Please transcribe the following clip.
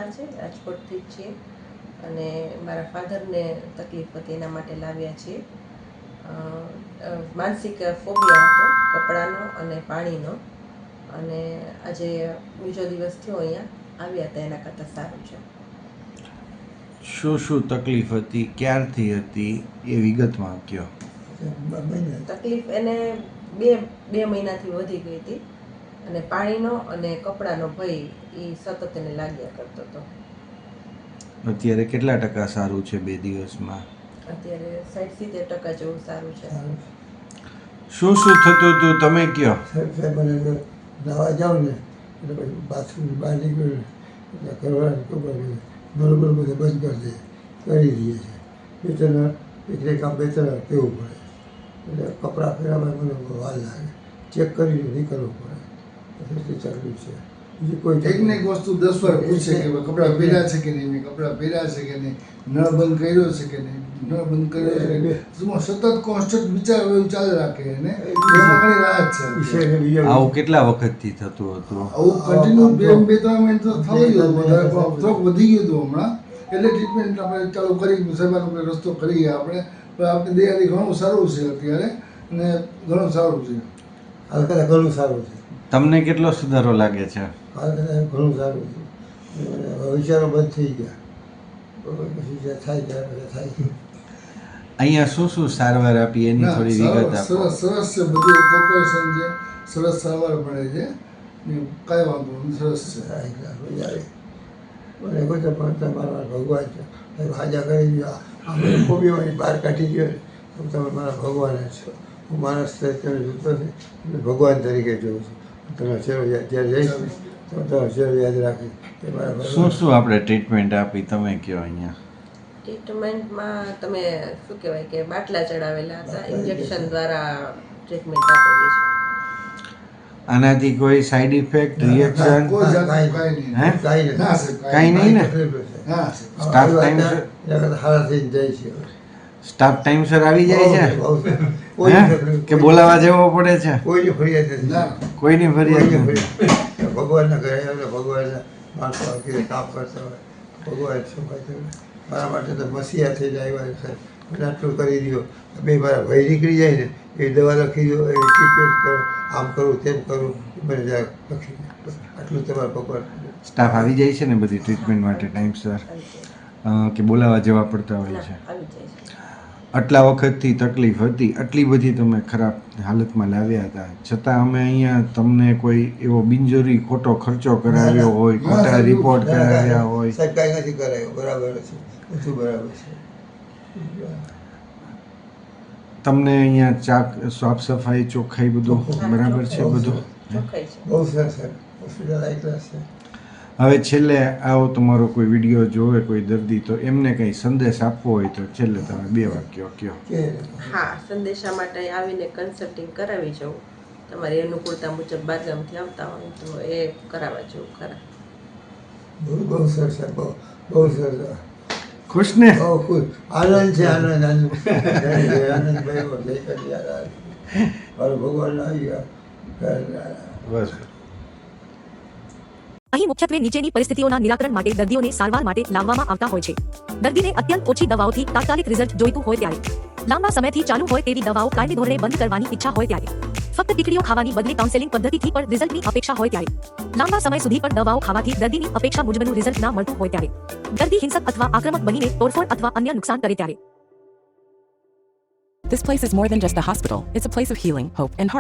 પરમાર છે, રાજકોટથી જ છીએ અને મારા ફાધરને તકલીફ હતી એના માટે લાવ્યા છીએ. માનસિક ફોબિયા હતો કપડાનો અને પાણીનો, અને આજે બીજો દિવસ થયો અહીંયા આવ્યા હતા, એના કરતાં સારું છે. શું શું તકલીફ હતી, ક્યારથી હતી એ વિગતમાં કહો. તકલીફ એને બે મહિનાથી વધી ગઈ હતી અને પાણીનો અને કપડાનો ભય એ સતત એને લાગ્યા કરતો હતો. અત્યારે કેટલા ટકા સારું છે 2 દિવસમાં? અત્યારે 60-70% જેવું સારું છે. શું શું થતું હતું તમે કહો. સાહેબ મને દવા જાઉં ને એટલે પછી બાથરૂમની બહાર નીકળ્યું એટલે કરવાની ખબર બરોબર બધે બંધ કરી કરી દઈએ છે. 2-3 કામ 2-3 કહેવું પડે એટલે કપડાં પહેરવામાં મને વાર લાગે, ચેક કરીને નીકળવું પડે. એટલી તકલીફ છે. બીજી કોઈ એક ને એક વસ્તુ 10 વાર પૂછે કે કપડાં પહેર્યા છે કે નહીં, મેં કપડાં પહેર્યા છે કે નહીં, નળ બંધ કર્યો છે કે નહીં, નળ બંધ કર્યો છે કે નહીં, સતત કોન્સ્ટન્ટ વિચાર એવું ચાલુ રાખે અને એમાં ઘણી રાહત છે. આવું કેટલા વખતથી થતું હતું? આવું કન્ટિન્યુ 2-3 મહિના તો થઈ ગયું વધારે, થોડુંક વધી ગયું હતું હમણાં, એટલે ટ્રીટમેન્ટ આપણે ચાલુ કરી સાહેબાનો રસ્તો કરીએ આપણે, પણ આપણે દયાથી ઘણું સારું છે અત્યારે અને ઘણું સારું છે. હાલ કરતાં ઘણું સારું છે. તમને કેટલો સુધારો લાગે છે? હાલ કરતાં ઘણું સારું છે. વિચારો બંધ થઈ ગયા, પછી જે થાય ત્યારે થાય. અહીંયા શું શું સારવાર આપી એની થોડી વિગત આપો. સરસ છે, બધું કોર્પોરેશન છે, સરસ સારવાર મળે છે, કાંઈ વાંધો નહીં, સરસ છે. મને કોઈ તો પણ મારા ભગવાન છે, હાજા કરી દો. આપણે કોબીઓની બહાર કાઢી દો તો તમે મારા ભગવાન જ છો. હું માણસ તરીકે જોતો નથી, ભગવાન તરીકે જોઉં છું. તમે ચેરો જ્યારે જઈશ ને તો તમે ચેરો યાદ રાખી કે મારા શું શું આપણે ટ્રીટમેન્ટ આપી તમે કહો. અહીંયા ટ્રીટમેન્ટમાં તમે શું કહેવાય કે બાટલા ચડાવેલા હતા, ઇન્જેક્શન દ્વારા ટ્રીટમેન્ટ આપેલી છે. આનાથી કોઈ સાઈડ ઇફેક્ટ, રિએક્શન? કોઈ જાતનું કાંઈ નહીં. હે? કાંઈ ના નથી. સાહેબ, કાંઈ નહીં ને? હા સ્ટાફ ટાઈમસર હારા થઈને જાય છે. સ્ટાફ ટાઈમસર આવી જાય છે? બહુ છે. હે? કોઈ તકલીફ કે બોલાવા જવો પડે છે? કોઈની ફરિયાદ નથી. ના. કોઈની ફરિયાદ કોઈની નથી. ફરિયાદ. ભગવાનના ઘરે આવે, ભગવાનના માણસો આખી કામ કરતા હોય, ભગવાન શું કહે છે. મારા માટે તો મસીહા થઈ જાય આવ્યા છે. મને આટલું કરી દો, બે મારા ભય નીકળી જાય ને એ દવા લખી દો, એ ટ્રીટમેન્ટ કરો, આમ કરું તેમ કરું, મને જરાક લખી દો. આટલું તમારા ભગવાન. સ્ટાફ આવી જાય છે ને બધી ટ્રીટમેન્ટ માટે ટાઈમસર, કે બોલાવા જવા પડતા હોય છે? આવી જાય છે. આટલા વખતથી તકલીફ હતી, આટલી બધી તમે ખરાબ હાલતમાં લાવ્યા હતા, છતાં અમે અહીંયા તમને કોઈ એવો બિનજરૂરી ખોટો ખર્ચો કરાવ્યો હોય, ખોટા રિપોર્ટ કરાવ્યા હોય? સાહેબ કાંઈ નથી કરાયું, બરાબર છે, બધું બરાબર છે. તમને અહીંયા ચાક સાફ સફાઈ ચોખ્ખાઈ બધું બરાબર છે? બધું ચોખ્ખાઈ છે. બહુ સરસ છે. હોસ્પિટલ હાઈ ક્લાસ છે. હવે છેલ્લે આવો તમારો કોઈ વિડીયો જોવે કોઈ દર્દી તો એમને કંઈ સંદેશ આપવો હોય તો છેલ્લે તમે 2 વાક્યો કહો. કે હા, સંદેશા માટે આવીને કન્સલ્ટિંગ કરાવી જવું. તમારી અનુકૂળતા મુજબ બહારગામથી આવતા હોય તો એ કરાવવા જવું ખરા. બહુ સરસ છે. બહુ સરસ. ખુશ ને? બહુ ખુશ. આનંદ છે, આનંદ આનંદ ભાઈ મારો ભગવાન આવી ગયા. બસ. અહીં મુખ્યત્વે નીચેની પરિસ્થિતિઓના નિરાકરણ માટે દર્દીઓને સારવાર માટે લાવવામાં આવતા હોય છે. દર્દીને અત્યંત ઓછી દવાઓથી તાત્કાલિક રિઝલ્ટ જોઈતું હોય ત્યારે, લાંબા સમયથી ચાલુ હોય તેવી દવાઓ કાયમી ધોરણે બંધ કરવાની ઈચ્છા હોય ત્યારે, ફક્ત ટીકડીઓ ખાવાની બદલે કાઉન્સેલિંગ પદ્ધતિથી પણ રિઝલ્ટની અપેક્ષા હોય ત્યારે, લાંબા સમય સુધી પણ દવાઓ ખાવાથી દર્દીની અપેક્ષા મુજબનું રિઝલ્ટ ના મળતું હોય ત્યારે, દર્દી હિંસક અથવા આક્રમક બનીને તોડફોડ અથવા અન્ય નુકસાન કરે ત્યારે. This place is more than just a hospital. It's a place of healing, hope, and heart.